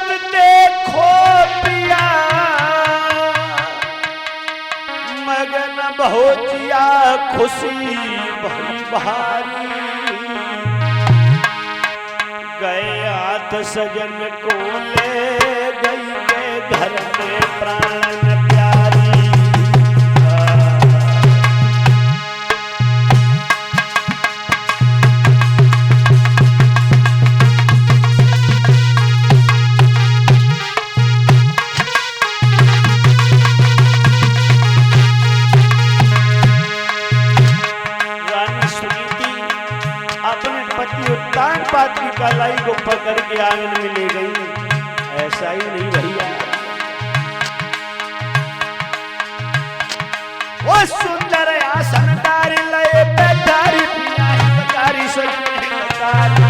मत देखो पिया मगन हो जिया खुशी भई भारी गए हाथ सजन को ले गई के घर में प्राण प्यारी उत्तानपाद की कलाई को पकड़ के आंगन में ले गई। ऐसा ही नहीं भैया, वो सुंदर आसन डारी लए बैठारी पिया बतारी सजने बतारी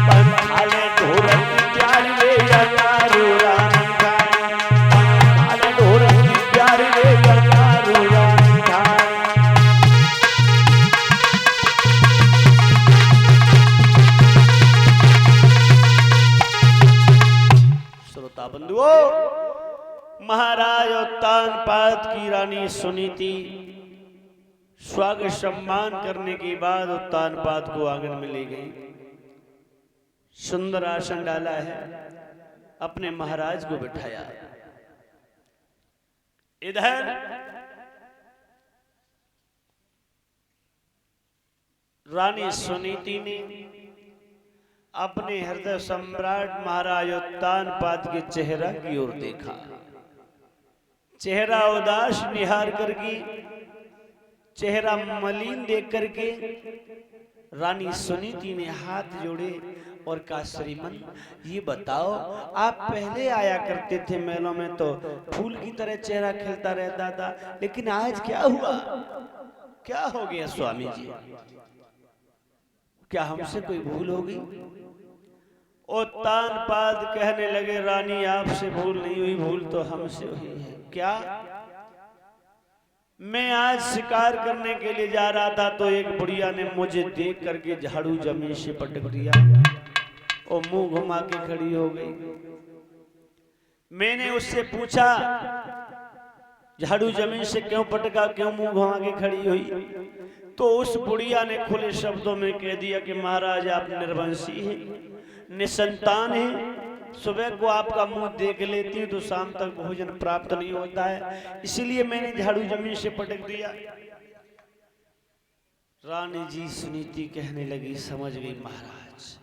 पंथाले ढोरक की प्यारी वे यकारू राम पंथाले ढोरक की प्यारी वे यकारू राम बंधुओं, महाराज उत्तानपाद की रानी सुनीति स्वागत सम्मान करने के बाद उत्तानपाद को आंगन में ले गई। सुंदर आसन डाला है, अपने महाराज को बिठाया। इधर रानी सुनीति ने अपने हृदय सम्राट महाराज उत्तानपाद के चेहरा की ओर देखा। चेहरा उदास निहार करके, चेहरा मलिन देख करके रानी सुनीति ने हाथ जोड़े और कहा, श्रीमन ये बताओ, आप पहले आया करते थे मेलों में तो फूल की तरह चेहरा खिलता रहता था, लेकिन आज क्या हुआ? क्या हो गया स्वामी जी? क्या हमसे कोई भूल हो गई? उत्तानपाद कहने लगे, रानी आपसे भूल नहीं हुई, भूल तो हमसे हुई है। क्या? मैं आज शिकार करने के लिए जा रहा था तो एक बुढ़िया ने मुझे देख करके झाड़ू जमीन से पटक दिया और मुंह घुमा के खड़ी हो गई। मैंने उससे पूछा, झाड़ू जमीन से क्यों पटका, क्यों मुंह घुमा के खड़ी हुई? तो उस बुढ़िया ने खुले शब्दों में कह दिया कि महाराज आप निर्वंशी हैं, निसंतान है, सुबह को आपका मुंह देख लेती तो शाम तक भोजन प्राप्त नहीं होता है, इसीलिए मैंने झाड़ू जमीन से पटक दिया। रानी जी सुनीति कहने लगी, समझ गई महाराज।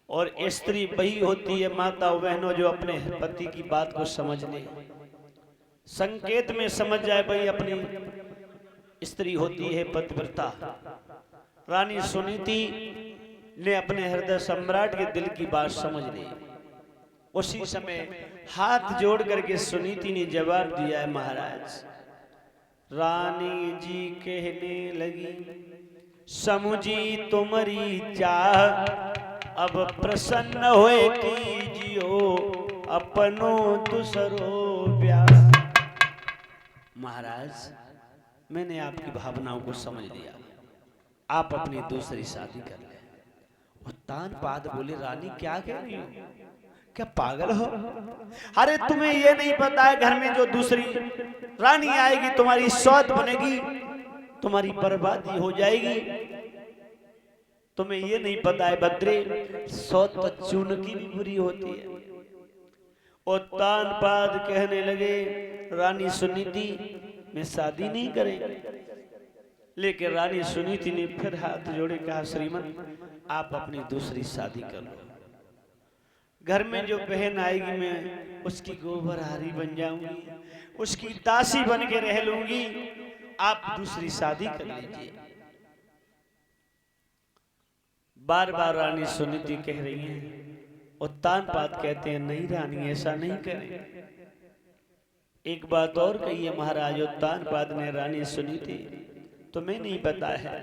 और स्त्री वही होती है माता बहनों जो अपने पति की बात को समझ ले, संकेत में समझ जाए भाई अपनी स्त्री होती है पतिव्रता। रानी सुनीति ने अपने हृदय सम्राट के दिल की बात समझ ली। उसी समय हाथ जोड़ करके सुनीति ने जवाब दिया है, महाराज। रानी जी कहने लगी, समुझी तुम्हारी चाह, अब प्रसन्न होए कीजियो अपनो दूसरो ब्याह। महाराज मैंने आपकी भावनाओं को समझ लिया, आप अपनी दूसरी शादी कर ले। उत्तानपाद बोले, रानी क्या कह रही हो, क्या पागल हो? अरे तुम्हें ये नहीं पता है घर में जो दूसरी रानी आएगी तुम्हारी सौत बनेगी, तुम्हारी बर्बादी हो जाएगी। तुम्हें ये नहीं पता है बद्रे, सौत तो चून की भी बुरी होती है। उत्तानपाद कहने लगे, रानी सुनीति मैं शादी नहीं करेंगे। लेकिन रानी सुनीति ने फिर हाथ जोड़े कहा, श्रीमन आप अपनी दूसरी शादी कर लो। घर में जो बहन आएगी मैं उसकी गोबर हारी बन जाऊंगी, उसकी दासी बन के रह लूंगी, आप दूसरी शादी कर लीजिए। बार बार रानी सुनीति कह रही है। उत्तानपाद कहते हैं, नहीं रानी ऐसा नहीं करें। एक बात और कही है महाराज उत्तानपाद ने रानी सुनीति, तुम्हें नहीं पता है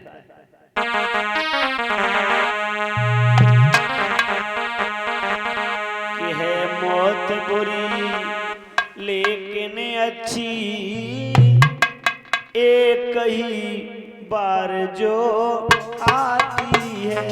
कि है मौत बुरी लेकिन अच्छी, एक ही बार जो आती है।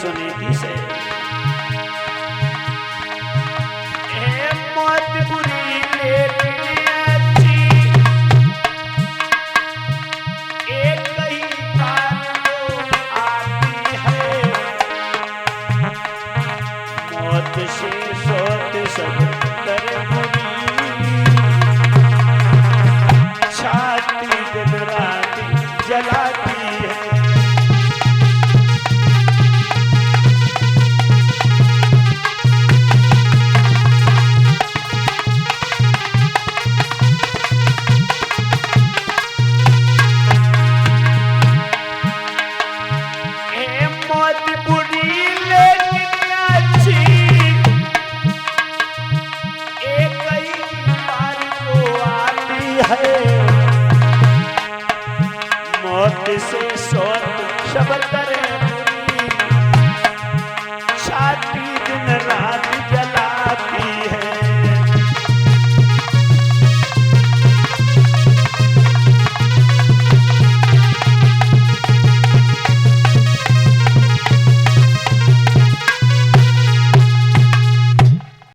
सुनीति